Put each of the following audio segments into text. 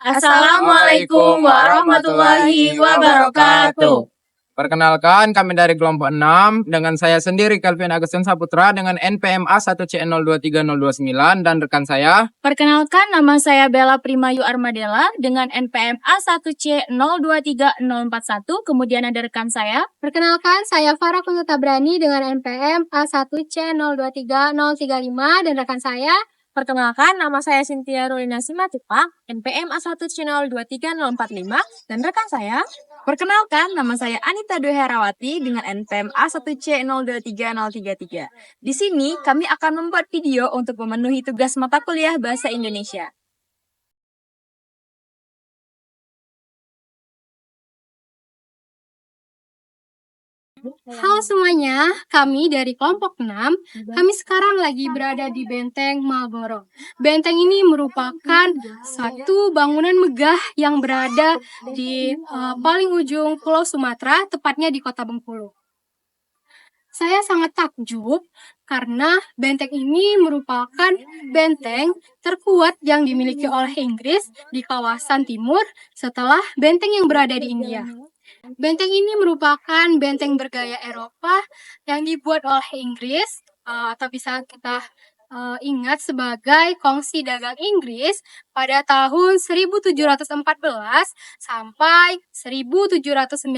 Assalamualaikum warahmatullahi wabarakatuh. Perkenalkan, kami dari kelompok 6 dengan saya sendiri Kelvin Agustin Saputra dengan NPM A1C023029 dan rekan saya. Perkenalkan, nama saya Bella Primayu Armadella dengan NPM A1C023041, kemudian ada rekan saya. Perkenalkan, saya Farah Kunto Tabrani dengan NPM A1C023035 dan rekan saya. Perkenalkan, nama saya Cynthia Rulina Simatupang, NPM A1C023045 dan rekan saya. Perkenalkan, nama saya Anita Dwi Herawati dengan NPM A1C023033. Di sini kami akan membuat video untuk memenuhi tugas mata kuliah Bahasa Indonesia. Halo semuanya, kami dari kelompok 6, kami sekarang lagi berada di Benteng Marlborough. Benteng ini merupakan satu bangunan megah yang berada di paling ujung Pulau Sumatera, tepatnya di Kota Bengkulu. Saya sangat takjub karena benteng ini merupakan benteng terkuat yang dimiliki oleh Inggris di kawasan timur setelah benteng yang berada di India. Benteng ini merupakan benteng bergaya Eropa yang dibuat oleh Inggris atau bisa kita ingat sebagai kongsi dagang Inggris pada tahun 1714 sampai 1719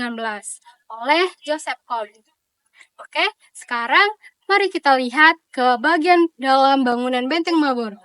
oleh Joseph Collins. Oke, sekarang mari kita lihat ke bagian dalam bangunan Benteng Marlborough.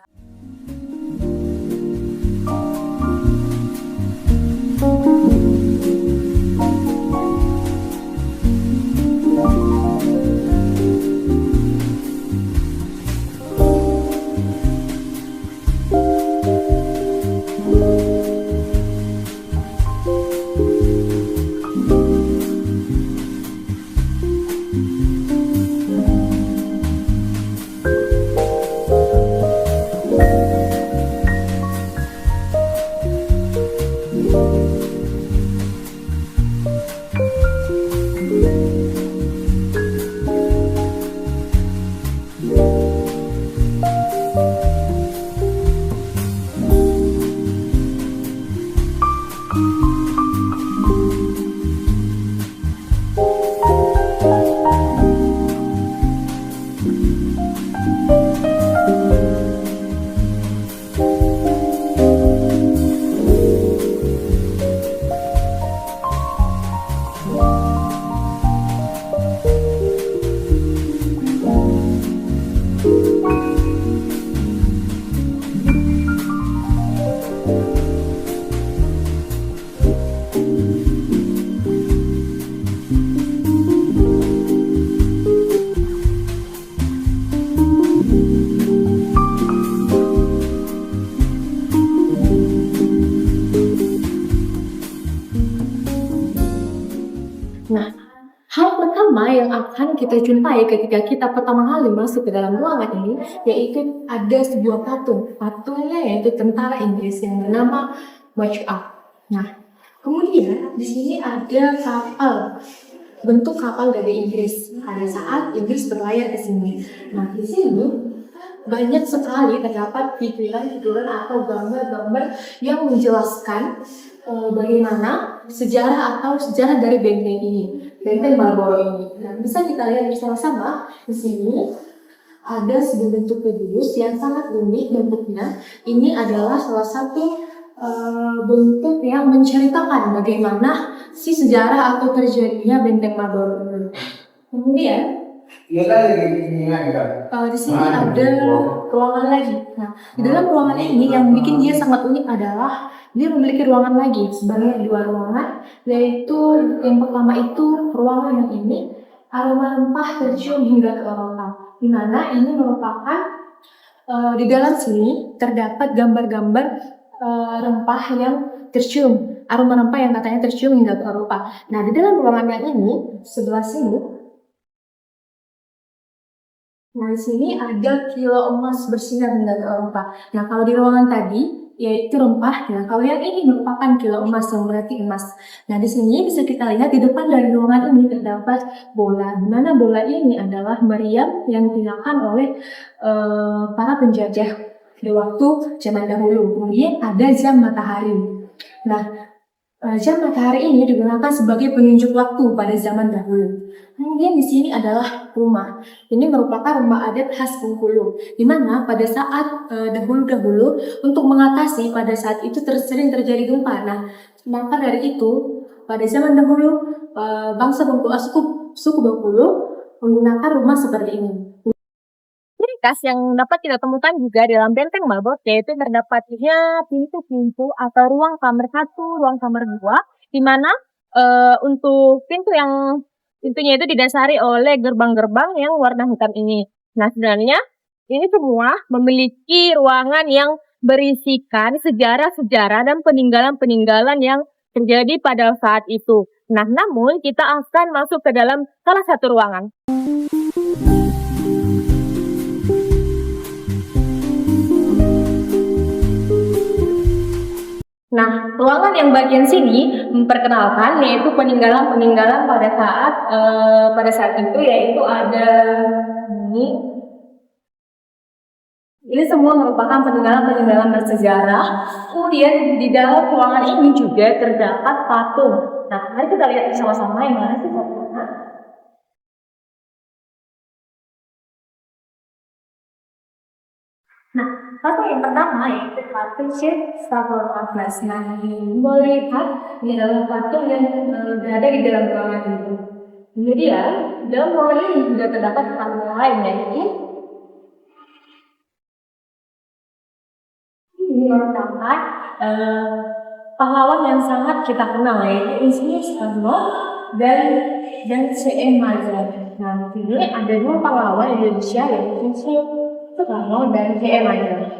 Nah, hal pertama yang akan kita jumpai ketika kita pertama kali masuk ke dalam ruangan ini, yaitu ada sebuah patung. Patungnya yaitu tentara Inggris yang bernama March Up. Nah, kemudian di sini ada kapal, bentuk kapal dari Inggris pada saat Inggris berlayar ke sini. Nah, di sini banyak sekali terdapat figuran atau gambar-gambar yang menjelaskan bagaimana sejarah dari benteng ini, benteng Marlborough ini. Nah, bisa kita lihat bersama-sama di sini ada sebuah bentuk kedus yang sangat unik bentuknya. Ini adalah salah satu bentuk yang menceritakan bagaimana sejarah atau terjadinya benteng Marlborough ini. Kemudian di sini ada ruangan lagi. Nah, di dalam ruangan ini yang bikin dia sangat unik adalah dia memiliki ruangan lagi sebanyak 2 ruangan, yaitu yang pertama itu ruangan yang ini aroma rempah tercium hingga ke Eropa, di mana ini merupakan di dalam sini terdapat gambar-gambar rempah yang tercium, aroma rempah yang katanya tercium hingga ke Eropa. Nah, di dalam ruangan yang ini sebelah sini, nah di sini ada kilo emas bersinar hingga ke Eropa. Nah, kalau di ruangan tadi yaitu rempah. Nah, kalau yang ini merupakan kilo emas yang berarti emas. Nah, di sini bisa kita lihat di depan dari ruangan ini terdapat bola. Di mana bola ini adalah meriam yang digunakan oleh para penjajah di waktu zaman dahulu. Kemudian ada jam matahari. Nah, jam matahari ini digunakan sebagai penunjuk waktu pada zaman dahulu. Kemudian di sini adalah rumah. Ini merupakan rumah adat khas Bengkulu, di mana pada saat dahulu-dahulu untuk mengatasi pada saat itu sering terjadi gempa. Nah, maka dari itu pada zaman dahulu bangsa Bengkulu, suku Bengkulu menggunakan rumah seperti ini. Ciri khas yang dapat kita temukan juga dalam benteng Malboro yaitu terdapatnya pintu-pintu atau ruang kamar 1, ruang kamar 2, di mana untuk pintunya itu didasari oleh gerbang-gerbang yang warna hitam ini. Nah, sebenarnya ini semua memiliki ruangan yang berisikan sejarah-sejarah dan peninggalan-peninggalan yang terjadi pada saat itu. Nah, namun kita akan masuk ke dalam salah satu ruangan. Nah, ruangan yang bagian sini memperkenalkan yaitu peninggalan-peninggalan pada saat itu, yaitu ada ini. Ini semua merupakan peninggalan-peninggalan bersejarah. Kemudian di dalam ruangan ini juga terdapat patung. Nah, mari kita lihat bersama-sama yang mana sih patungnya. Nah, patung yang pertama yaitu patung Syekh Saiful Anwar. Nah, boleh lihat ini adalah patung yang berada di dalam ruangan ini. Kemudian dalam ruangan ini juga terdapat patung lain yaitu ini merupakan pahlawan yang sangat kita kenal yaitu Insinyur Soekarno dan C.M. Mazhar. Nah, di sini ada dua pahlawan Indonesia yaitu Insinyur Soekarno dan C.M. Mazhar.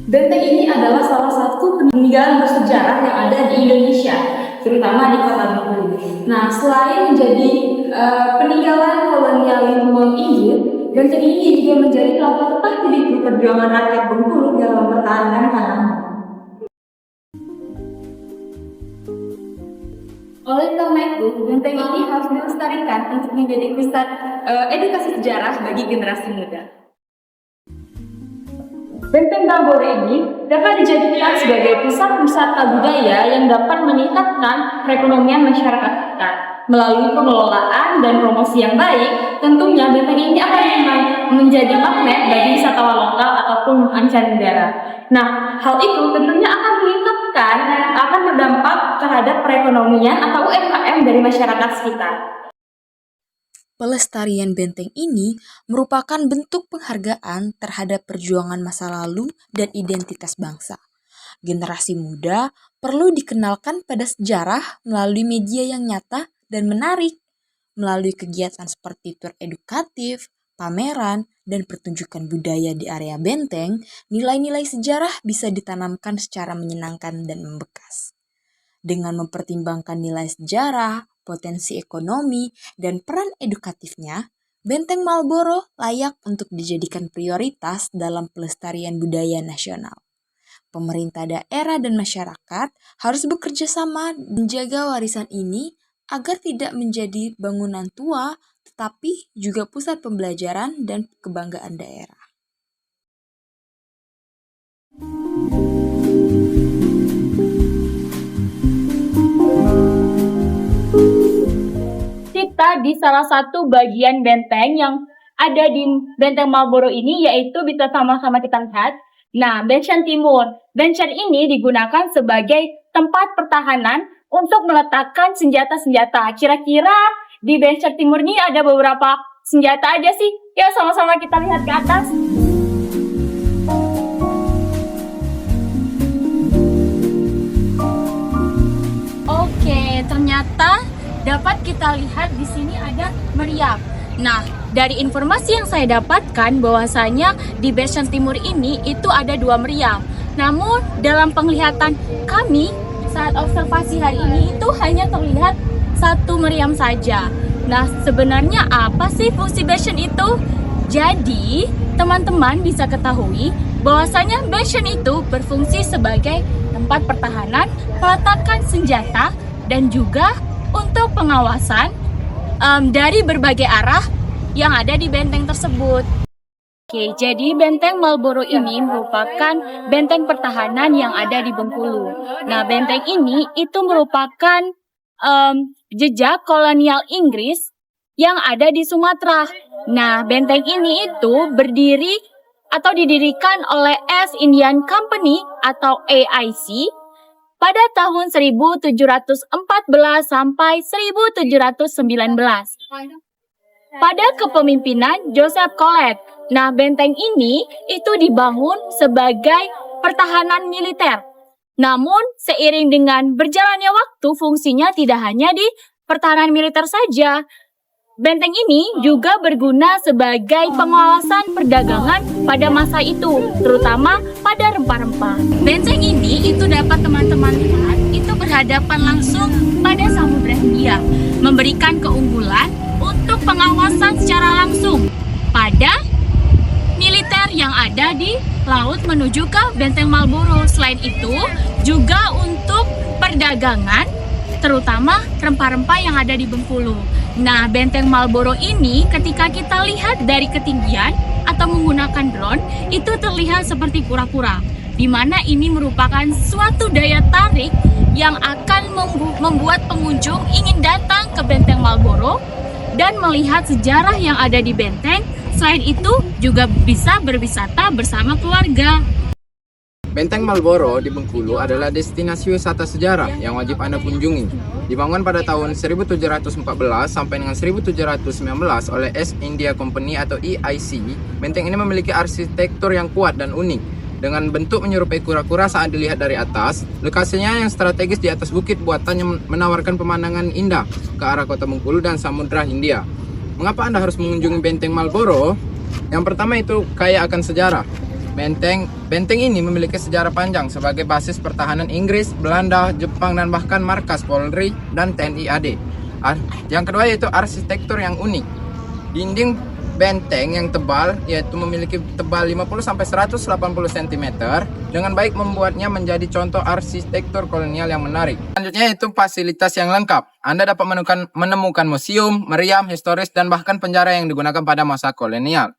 Benteng ini adalah salah satu peninggalan bersejarah yang ada di Indonesia, terutama di Kota Bengkulu. Nah, selain menjadi peninggalan kolonialisme Inggris, benteng ini juga menjadi salah satu titik perjuangan rakyat Bengkulu dalam mempertahankan tanahnya. Oleh karena itu, benteng ini harus dilestarikan untuk menjadi pusat edukasi sejarah bagi generasi muda. Benteng Malboro ini dapat dijadikan sebagai pusat wisata budaya yang dapat meningkatkan perekonomian masyarakat kita. Melalui pengelolaan dan promosi yang baik, tentunya benteng ini akan menjadi magnet bagi wisatawan lokal ataupun mancanegara. Nah, hal itu tentunya akan berdampak terhadap perekonomian atau UMKM dari masyarakat sekitar. Pelestarian benteng ini merupakan bentuk penghargaan terhadap perjuangan masa lalu dan identitas bangsa. Generasi muda perlu dikenalkan pada sejarah melalui media yang nyata dan menarik. Melalui kegiatan seperti tur edukatif, pameran, dan pertunjukan budaya di area benteng, nilai-nilai sejarah bisa ditanamkan secara menyenangkan dan membekas. Dengan mempertimbangkan nilai sejarah, potensi ekonomi, dan peran edukatifnya, Benteng Malboro layak untuk dijadikan prioritas dalam pelestarian budaya nasional. Pemerintah daerah dan masyarakat harus bekerja sama menjaga warisan ini agar tidak menjadi bangunan tua, tetapi juga pusat pembelajaran dan kebanggaan daerah. Kita di salah satu bagian benteng yang ada di Benteng Malboro ini, yaitu bisa sama-sama kita lihat. Nah, Bencan Timur. Bencan ini digunakan sebagai tempat pertahanan untuk meletakkan senjata-senjata. Kira-kira di Bencan Timur ini ada beberapa senjata aja sih. Ya, sama-sama kita lihat ke atas. Oke, ternyata dapat kita lihat di sini ada meriam. Nah, dari informasi yang saya dapatkan bahwasanya di Bencan Timur ini itu ada 2 meriam. Namun dalam penglihatan kami saat observasi hari ini itu hanya terlihat satu meriam saja. Nah, sebenarnya apa sih fungsi bastion itu? Jadi, teman-teman bisa ketahui bahwasanya bastion itu berfungsi sebagai tempat pertahanan, peletakan senjata, dan juga untuk pengawasan dari berbagai arah yang ada di benteng tersebut. Oke, jadi benteng Marlborough ini merupakan benteng pertahanan yang ada di Bengkulu. Nah, benteng ini itu merupakan jejak kolonial Inggris yang ada di Sumatera. Nah, benteng ini itu berdiri atau didirikan oleh East Indian Company atau AIC pada tahun 1714 sampai 1719. Pada kepemimpinan Joseph Collet. Nah, benteng ini itu dibangun sebagai pertahanan militer. Namun, seiring dengan berjalannya waktu, fungsinya tidak hanya di pertahanan militer saja. Benteng ini juga berguna sebagai pengawasan perdagangan pada masa itu, terutama pada rempah-rempah. Benteng ini itu dapat teman-teman lihat, itu berhadapan langsung pada Samudra Hindia, memberikan keunggulan untuk pengawasan secara langsung pada militer yang ada di laut menuju ke benteng Marlborough. Selain itu, juga untuk perdagangan, terutama rempah-rempah yang ada di Bengkulu. Nah, benteng Marlborough ini ketika kita lihat dari ketinggian atau menggunakan drone, itu terlihat seperti kura-kura, di mana ini merupakan suatu daya tarik yang akan membuat pengunjung ingin datang ke benteng Marlborough dan melihat sejarah yang ada di benteng. Selain itu, juga bisa berwisata bersama keluarga. Benteng Marlborough di Bengkulu adalah destinasi wisata sejarah yang wajib Anda kunjungi. Dibangun pada tahun 1714 sampai dengan 1719 oleh East India Company atau EIC, benteng ini memiliki arsitektur yang kuat dan unik. Dengan bentuk menyerupai kura-kura saat dilihat dari atas, lokasinya yang strategis di atas bukit buatannya menawarkan pemandangan indah ke arah kota Bengkulu dan Samudra Hindia. Mengapa Anda harus mengunjungi benteng Marlborough? Yang pertama itu kaya akan sejarah. Benteng ini memiliki sejarah panjang sebagai basis pertahanan Inggris, Belanda, Jepang, dan bahkan markas Polri dan TNI AD. Yang kedua yaitu arsitektur yang unik. Dinding benteng yang tebal yaitu memiliki tebal 50-180 cm dengan baik membuatnya menjadi contoh arsitektur kolonial yang menarik. Selanjutnya yaitu fasilitas yang lengkap. Anda dapat menemukan museum, meriam, historis, dan bahkan penjara yang digunakan pada masa kolonial.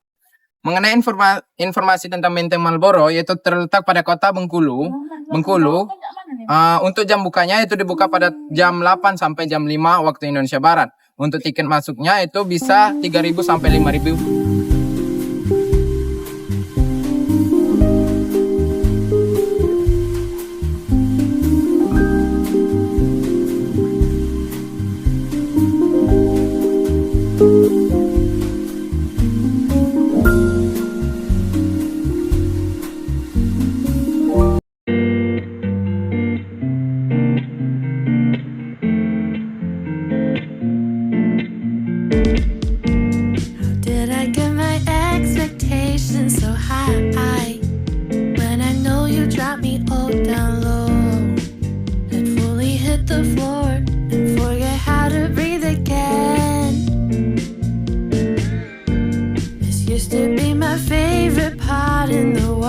Mengenai informasi tentang benteng Marlborough, yaitu terletak pada kota Bengkulu. Untuk jam bukanya itu dibuka pada jam 8 sampai jam 5 waktu Indonesia Barat. Untuk tiket masuknya itu bisa 3.000 sampai 5.000. Did I get my expectations so high when I know you dropped me all down low? I'd fully hit the floor and forget how to breathe again. This used to be my favorite part in the world.